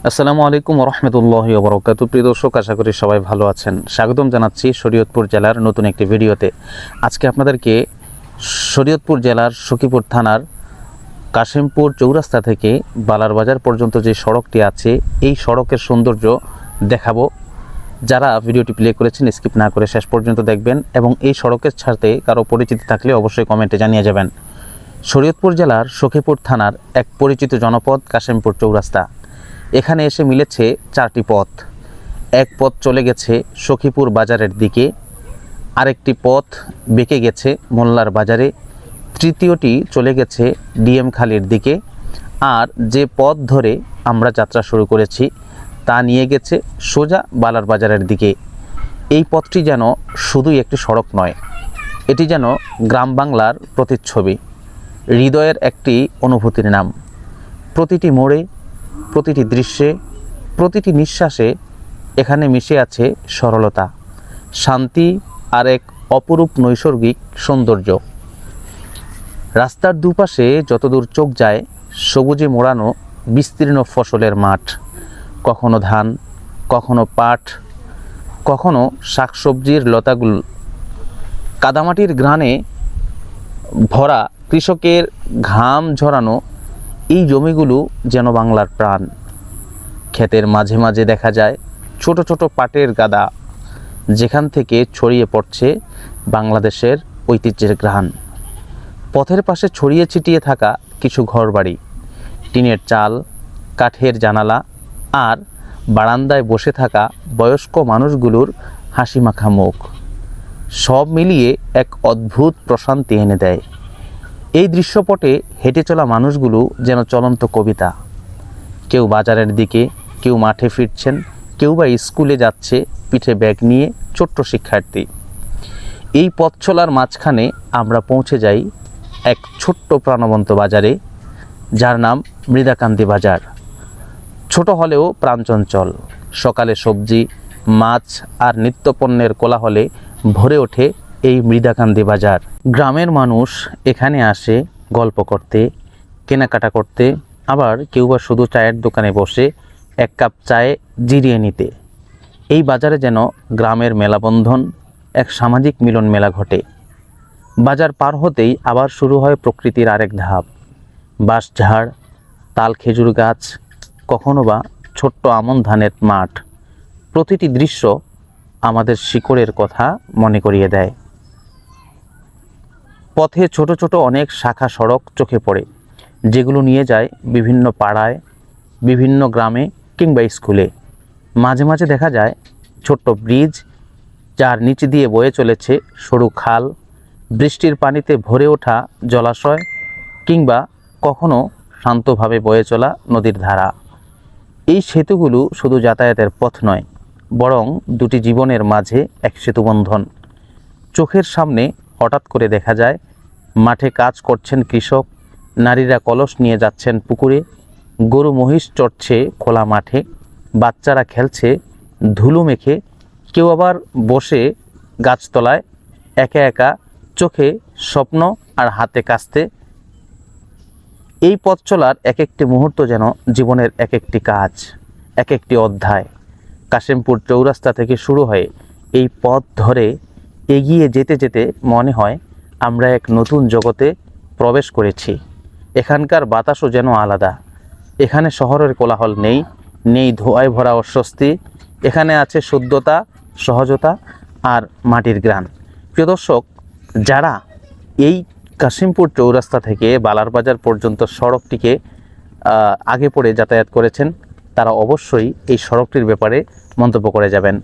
আসসালামু আলাইকুম রহমতুল্লাহি ওয়া বারাকাতুহু। প্রিয় দর্শক, আশা করি সবাই ভালো আছেন। স্বাগতম জানাচ্ছি শরীয়তপুর জেলার নতুন একটি ভিডিওতে। আজকে আপনাদেরকে শরীয়তপুর জেলার সখীপুর থানার কাশিমপুর চৌরাস্তা থেকে বালার বাজার পর্যন্ত যে সড়কটি আছে, এই সড়কের সৌন্দর্য দেখাবো। যারা ভিডিওটি প্লে করেছেন স্কিপ না করে শেষ পর্যন্ত দেখবেন এবং এই সড়কের সাথে কারো পরিচিতি থাকলে অবশ্যই কমেন্টে জানিয়ে যাবেন। শরীয়তপুর জেলার সখীপুর থানার এক পরিচিত জনপদ কাশিমপুর চৌরাস্তা। এখানে এসে মিলেছে চারটি পথ। এক পথ চলে গেছে সখীপুর বাজারের দিকে, আরেকটি পথ বেঁকে গেছে মোল্লার বাজারে, তৃতীয়টি চলে গেছে ডিএম খালির দিকে, আর যে পথ ধরে আমরা যাত্রা শুরু করেছি তা নিয়ে গেছে সোজা বালার বাজারের দিকে। এই পথটি যেন শুধুই একটি সড়ক নয়, এটি যেন গ্রাম বাংলার প্রতিচ্ছবি, হৃদয়ের একটি অনুভূতির নাম। প্রতিটি মোড়ে, প্রতিটি দৃশ্যে, প্রতিটি নিঃশ্বাসে এখানে মিশে আছে সরলতা, শান্তি আর এক অপরূপ নৈসর্গিক সৌন্দর্য। রাস্তার দুপাশে যতদূর চোখ যায় সবুজে মোড়ানো বিস্তীর্ণ ফসলের মাঠ, কখনো ধান, কখনো পাট, কখনো শাকসবজির লতাগুলো, কাদামাটির ঘ্রাণে ভরা কৃষকের ঘাম ঝরানো এই জমিগুলো যেন বাংলার প্রাণ। ক্ষেতের মাঝে মাঝে দেখা যায় ছোট ছোট পাটের গাদা, যেখান থেকে ছড়িয়ে পড়ছে বাংলাদেশের ঐতিহ্যের ঘ্রাণ। পথের পাশে ছড়িয়ে ছিটিয়ে থাকা কিছু ঘরবাড়ি, টিনের চাল, কাঠের জানালা আর বারান্দায় বসে থাকা বয়স্ক মানুষগুলোর হাসিমাখা মুখ, সব মিলিয়ে এক অদ্ভুত প্রশান্তি এনে দেয়। এই দৃশ্যপটে হেঁটে চলা মানুষগুলো যেন চলন্ত কবিতা। কেউ বাজারের দিকে, কেউ মাঠে ফিরছেন, কেউ বা স্কুলে যাচ্ছে পিঠে ব্যাগ নিয়ে ছোট্ট শিক্ষার্থী। এই পথ চলার মাঝখানে আমরা পৌঁছে যাই এক ছোট্ট প্রাণবন্ত বাজারে, যার নাম মৃদাকান্দি বাজার। ছোট হলেও প্রাণচঞ্চল। সকালে সবজি, মাছ আর নিত্যপণ্যের কোলাহলে ভরে ওঠে এই মৃদাকান্দি বাজার। গ্রামের মানুষ এখানে আসে গল্প করতে, কেনাকাটা করতে, আবার কেউ বা শুধু চায়ের দোকানে বসে এক কাপ চায়ে জিরিয়ে নিতে। এই বাজারে যেন গ্রামের মেলাবন্ধন, এক সামাজিক মিলন মেলা ঘটে। বাজার পার হতেই আবার শুরু হয় প্রকৃতির আরেক ধাপ। বাঁশঝাড়, তাল খেজুর গাছ, কখনো বা ছোট্ট আমন ধানের মাঠ। প্রতিটি দৃশ্য আমাদের শিকড়ের কথা মনে করিয়ে দেয়। পথে ছোট ছোট অনেক শাখা সড়ক চোখে পড়ে, যেগুলো নিয়ে যায় বিভিন্ন পাড়ায়, বিভিন্ন গ্রামে কিংবা স্কুলে। মাঝে মাঝে দেখা যায় ছোট্ট ব্রিজ, যার নিচ দিয়ে বয়ে চলেছে সরু খাল, বৃষ্টির পানিতে ভরে ওঠা জলাশয়, কিংবা কখনো শান্তভাবে বয়ে চলা নদীর ধারা। এই সেতুগুলো শুধু যাতায়াতের পথ নয়, বরং দুটি জীবনের মাঝে এক সেতুবন্ধন। চোখের সামনে হঠাৎ করে দেখা যায় মাঠে কাজ করছেন কৃষক, নারীরা কলস নিয়ে যাচ্ছেন পুকুরে, গরু মহিষ চড়ছে খোলা মাঠে, বাচ্চারা খেলছে ধুলো মেখে, কেউ আবার বসে গাছতলায় একা একা, চোখে স্বপ্ন আর হাতে কাস্তে। এই পথ চলার এক একটি মুহূর্ত যেন জীবনের এক একটি কাজ, এক একটি অধ্যায়। কাশিমপুর চৌরাস্তা থেকে শুরু হয়ে এই পথ ধরে এগিয়ে যেতে যেতে মনে হয় আমরা এক নতুন জগতে প্রবেশ করেছি। এখানকার বাতাসও যেন আলাদা। এখানে শহরের কোলাহল নেই, নেই ধোঁয়ায় ভরা অস্বস্তি। এখানে আছে শুদ্ধতা, সহজতা আর মাটির ঘ্রাণ। প্রিয় দর্শক, যারা এই কাশিমপুর চৌরাস্তা থেকে বালার বাজার পর্যন্ত সড়কটিকে আগে পড়ে যাতায়াত করেছেন, তারা অবশ্যই এই সড়কটির ব্যাপারে মন্তব্য করে যাবেন।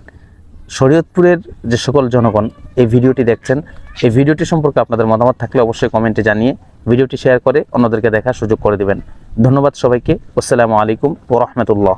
শরীয়তপুরের যে সকল জনগণ এই ভিডিওটি দেখছেন, এই ভিডিওটি সম্পর্কে আপনাদের মতামত থাকলে অবশ্যই কমেন্টে জানিয়ে ভিডিওটি শেয়ার করে অন্যদেরকে দেখার সুযোগ করে দিবেন। ধন্যবাদ সবাইকে। আসসালামু আলাইকুম ওয়া রাহমাতুল্লাহ।